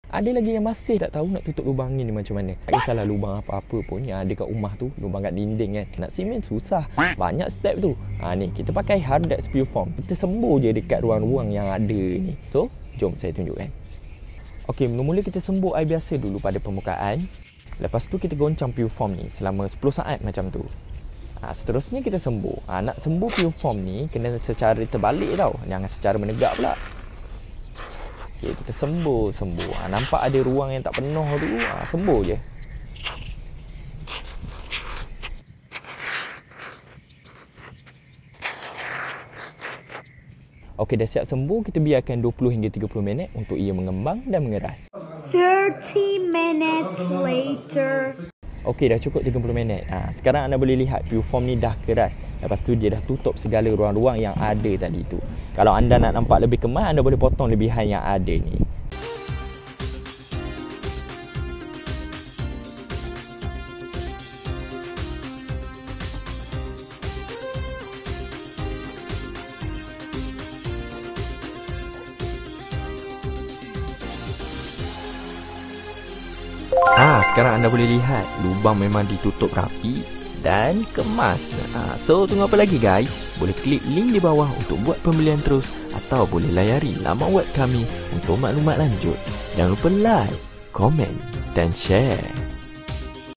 Ada lagi yang masih tak tahu nak tutup lubang angin ni macam mana. Tak kisahlah lubang apa-apa pun yang ada kat rumah tu, lubang kat dinding kan. Nak simen susah. Banyak step tu. Ni kita pakai Hardex Pureform. Kita sembur je dekat ruang-ruang yang ada ni. So, jom saya tunjukkan. Okey, mula-mula kita sembur air biasa dulu pada permukaan. Lepas tu kita goncang Pureform ni selama 10 saat macam tu. Seterusnya kita sembur. Nak sembur Pureform ni kena secara terbalik tau. Jangan secara menegak pula. Okay, kita sembur. Nampak ada ruang yang tak penuh tu, sembur je. Okey, dah siap sembur, kita biarkan 20 hingga 30 minit untuk ia mengembang dan mengeras. 30 minutes later. Okey, dah cukup 30 minit. Sekarang anda boleh lihat Pureform ni dah keras. Lepas tu dia dah tutup segala ruang-ruang yang ada tadi tu. Kalau anda nak nampak lebih kemas, anda boleh potong lebihan yang ada ni. Sekarang anda boleh lihat lubang memang ditutup rapi dan kemas. So tunggu apa lagi guys? Boleh klik link di bawah untuk buat pembelian terus atau boleh layari laman web kami untuk maklumat lanjut. Jangan lupa like, komen dan share.